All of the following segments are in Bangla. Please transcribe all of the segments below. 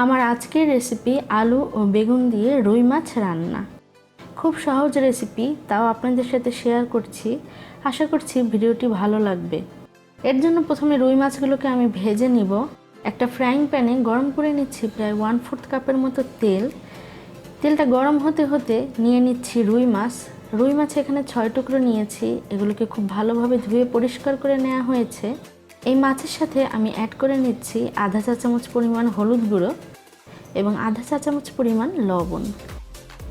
আমার আজকের রেসিপি আলু ও বেগুন দিয়ে রুই মাছ রান্না। খুব সহজ রেসিপি, তাও আপনাদের সাথে শেয়ার করছি। আশা করছি ভিডিওটি ভালো লাগবে। এর জন্য প্রথমে রুই মাছগুলোকে আমি ভেজে নিব। একটা ফ্রাইং প্যানে গরম করে নিচ্ছি প্রায় 1/4 কাপের মতো তেল। তেলটা গরম হতে হতে নিয়ে নিচ্ছি রুই মাছ। রুই মাছ এখানে 6 টুকরো নিয়েছি। এগুলোকে খুব ভালোভাবে ধুয়ে পরিষ্কার করে নেওয়া হয়েছে। এই মাছের সাথে আমি অ্যাড করে নিচ্ছি আধা চা চামচ পরিমাণ হলুদ গুঁড়ো এবং আধা চা চামচ পরিমাণ লবণ।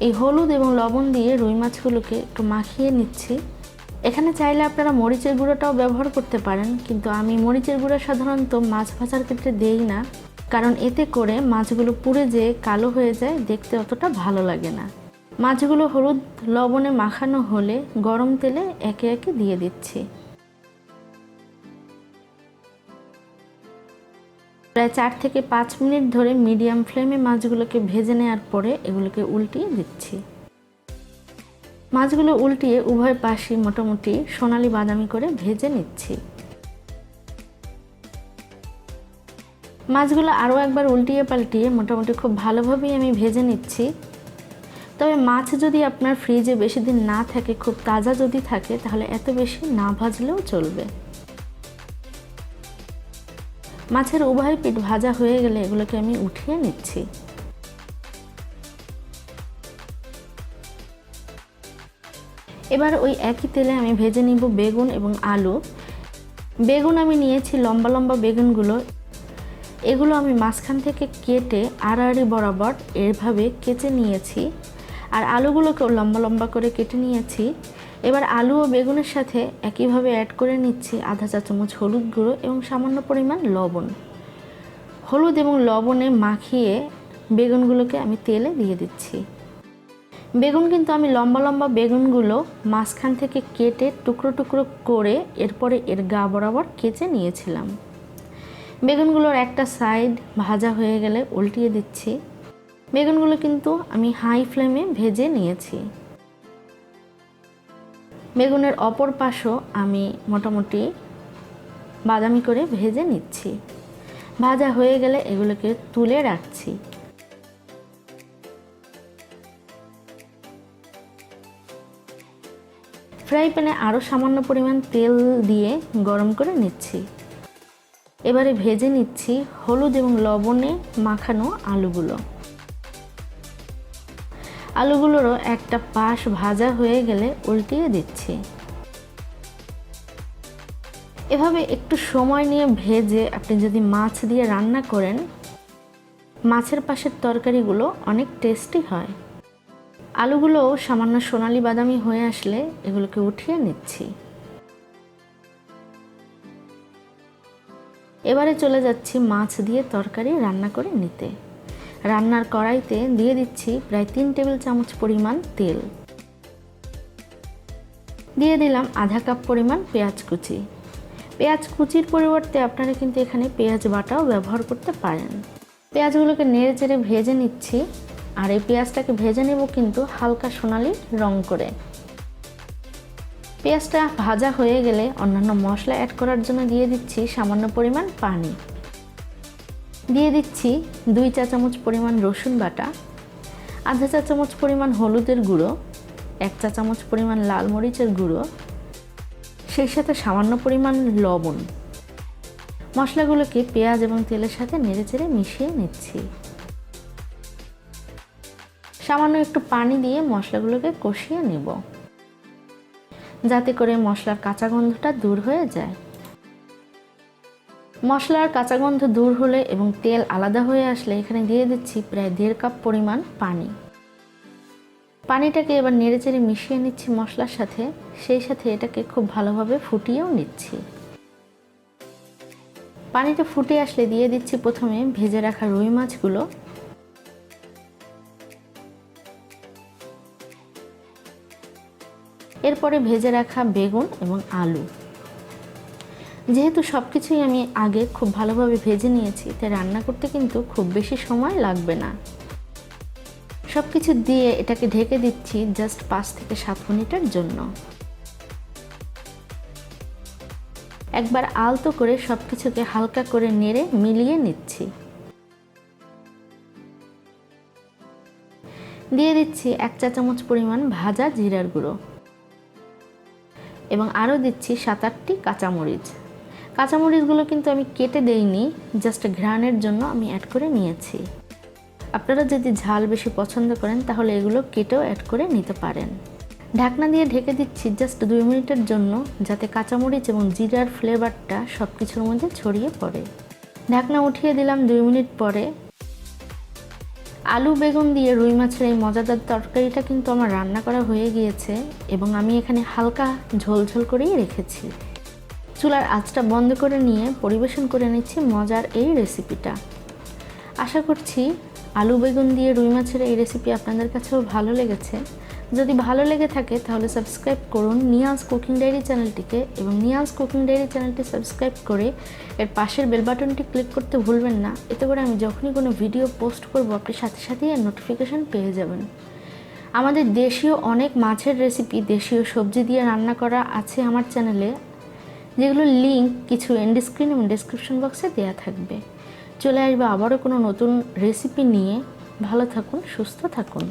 এই হলুদ এবং লবণ দিয়ে রুই মাছগুলোকে একটু মাখিয়ে নিচ্ছি। এখানে চাইলে আপনারা মরিচের গুঁড়োটাও ব্যবহার করতে পারেন, কিন্তু আমি মরিচের গুঁড়ো সাধারণত মাছ ভাজার ক্ষেত্রে দেই না, কারণ এতে করে মাছগুলো পুড়ে যেয়ে কালো হয়ে যায়, দেখতে অতটা ভালো লাগে না। মাছগুলো হলুদ লবণে মাখানো হলে গরম তেলে একে একে দিয়ে দিচ্ছি। প্রায় 4 থেকে 5 মিনিট ধরে মিডিয়াম ফ্লেমে মাছগুলোকে ভেজে নেওয়ার পরে এগুলোকে উল্টিয়ে দিচ্ছি। মাছগুলো উল্টিয়ে উভয় পাশই মোটামুটি সোনালি বাদামি করে ভেজে নিচ্ছি। মাছগুলো আরও একবার উল্টিয়ে পাল্টিয়ে মোটামুটি খুব ভালোভাবেই আমি ভেজে নিচ্ছি। তবে মাছ যদি আপনার ফ্রিজে বেশি দিন না থাকে, খুব তাজা যদি থাকে, তাহলে এত বেশি না ভাজলেও চলবে। মাছের উভয় পিঠ ভাজা হয়ে গেলে এগুলোকে আমি উঠিয়ে নিচ্ছি। এবার ওই একই তেলে আমি ভেজে নিব বেগুন এবং আলু। বেগুন আমি নিয়েছি লম্বা লম্বা বেগুনগুলো। এগুলো আমি মাঝখান থেকে কেটে আড়াআড়ি বরাবর এভাবে কেচে নিয়েছি। আর আলুগুলোকেও লম্বা লম্বা করে কেটে নিয়েছি। এবার আলু ও বেগুনের সাথে একইভাবে অ্যাড করে নিচ্ছি আধা চা চামচ হলুদ গুঁড়ো এবং সামান্য পরিমাণ লবণ। হলুদ এবং লবণে মাখিয়ে বেগুনগুলোকে আমি তেলে দিয়ে দিচ্ছি। বেগুন কিন্তু আমি লম্বা লম্বা বেগুনগুলো মাঝখান থেকে কেটে টুকরো টুকরো করে এরপরে এর গা বরাবর কেচে নিয়েছিলাম। বেগুনগুলোর একটা সাইড ভাজা হয়ে গেলে উল্টিয়ে দিচ্ছি। বেগুনগুলো কিন্তু আমি হাই ফ্লেমে ভেজে নিয়েছি। বেগুনের অপর পাশও আমি মোটামুটি বাদামি করে ভেজে নিচ্ছি। ভাজা হয়ে গেলে এগুলোকে তুলে রাখছি। ফ্রাই প্যানে আরও সামান্য পরিমাণ তেল দিয়ে গরম করে নিচ্ছি। এবারে ভেজে নিচ্ছি হলুদ এবং লবণে মাখানো আলুগুলো। আলুগুলোরও একটা পাশ ভাজা হয়ে গেলে উল্টিয়ে দিচ্ছি। এভাবে একটু সময় নিয়ে ভেজে আপনি যদি মাছ দিয়ে রান্না করেন, মাছের পাশের তরকারিগুলো অনেক টেস্টি হয়। আলুগুলোও সামান্য সোনালি বাদামি হয়ে আসলে এগুলোকে উঠিয়ে নিচ্ছি। এবারে চলে যাচ্ছি মাছ দিয়ে তরকারি রান্না করে নিতে। রান্নার কড়াইতে দিয়ে দিচ্ছি প্রায় 3 টেবিল চামচ পরিমাণ তেল। দিয়ে দিলাম আধা কাপ পরিমাণ পেঁয়াজ কুচি। পেঁয়াজ কুচির পরিবর্তে আপনারা কিন্তু এখানে পেঁয়াজ বাটাও ব্যবহার করতে পারেন। পেঁয়াজগুলোকে নেড়ে চেড়ে ভেজে নিচ্ছি। আর এই পেঁয়াজটাকে ভেজে নেব কিন্তু হালকা সোনালি রং করে। পেঁয়াজটা ভাজা হয়ে গেলে অন্যান্য মশলা অ্যাড করার জন্য দিয়ে দিচ্ছি সামান্য পরিমাণ পানি। দিয়ে দিচ্ছি 2 চা চামচ পরিমাণ রসুন বাটা, আধা চা চামচ পরিমাণ হলুদের গুঁড়ো, 1 চা চামচ পরিমাণ লাল মরিচের গুঁড়ো, সেই সাথে সামান্য পরিমাণ লবণ। মশলাগুলোকে পেঁয়াজ এবং তেলের সাথে নেড়েচেড়ে মিশিয়ে নিচ্ছি। সামান্য একটু পানি দিয়ে মশলাগুলোকে কষিয়ে নেব, যাতে করে মশলার কাঁচা গন্ধটা দূর হয়ে যায়। মশলার কাঁচা গন্ধ দূর হলে এবং তেল আলাদা হয়ে আসলে এখানে দিয়ে দিচ্ছি প্রায় 1.5 কাপ পরিমাণ পানি। পানিটাকে এবার নেড়েচেড়ে মিশিয়ে নিচ্ছি মশলার সাথে, সেই সাথে এটাকে খুব ভালোভাবে ফুটিয়েও নিচ্ছি। পানিটা ফুটে আসলে দিয়ে দিচ্ছি প্রথমে ভেজে রাখা রুই মাছগুলো। এরপরে ভেজে রাখা বেগুন এবং আলু। যেহেতু সব কিছুই আমি আগে খুব ভালোভাবে ভেজে নিয়েছি, তাই রান্না করতে কিন্তু খুব বেশি সময় লাগবে না। সব কিছু দিয়ে এটাকে ঢেকে দিচ্ছি জাস্ট 5 থেকে 7 মিনিটের জন্য। একবার আলতো করে সব কিছুকে হালকা করে নেড়ে মিলিয়ে নিচ্ছি। দিয়ে দিচ্ছি 1 চা চামচ পরিমাণ ভাজা জিরার গুঁড়ো এবং আরও দিচ্ছি 7-8টি কাঁচামরিচ। কাঁচামরিচগুলো কিন্তু আমি কেটে দেইনি, জাস্ট ঘ্রাণের জন্য আমি অ্যাড করে নিয়েছি। আপনারা যদি ঝাল বেশি পছন্দ করেন তাহলে এগুলো কেটেও অ্যাড করে নিতে পারেন। ঢাকনা দিয়ে ঢেকে দিচ্ছি জাস্ট 2 মিনিটের জন্য, যাতে কাঁচামরিচ এবং জিরার ফ্লেভারটা সব কিছুর মধ্যে ছড়িয়ে পড়ে। ঢাকনা উঠিয়ে দিলাম 2 মিনিট পরে। আলু বেগুন দিয়ে রুই মাছের এই মজাদার তরকারিটা কিন্তু আমার রান্না করা হয়ে গিয়েছে এবং আমি এখানে হালকা ঝোল করেই রেখেছি। চুলার আঁচটা বন্ধ করে নিয়ে পরিবেশন করে নিচ্ছি মজার এই রেসিপিটা। আশা করছি আলু বেগুন দিয়ে রুই মাছের এই রেসিপি আপনাদের কাছেও ভালো লেগেছে। যদি ভালো লেগে থাকে তাহলে সাবস্ক্রাইব করুন নিয়ান্স কুকিং ডায়েরি চ্যানেলটিকে, এবং নিয়ান্স কুকিং ডায়েরি চ্যানেলটি সাবস্ক্রাইব করে এর পাশের বেল বাটনটি ক্লিক করতে ভুলবেন না। এতে করে আমি যখনই কোনো ভিডিও পোস্ট করব আপনি সাথে সাথেই এর নোটিফিকেশান পেয়ে যাবেন। আমাদের দেশীয় অনেক মাছের রেসিপি, দেশীয় সবজি দিয়ে রান্না করা আছে আমার চ্যানেলে, যেগুলোর লিঙ্ক কিছু এন্ড স্ক্রিন এবং ডেসক্রিপশন বক্সে দেওয়া থাকবে। চলে আসবে আবারও কোনো নতুন রেসিপি নিয়ে। ভালো থাকুন, সুস্থ থাকুন।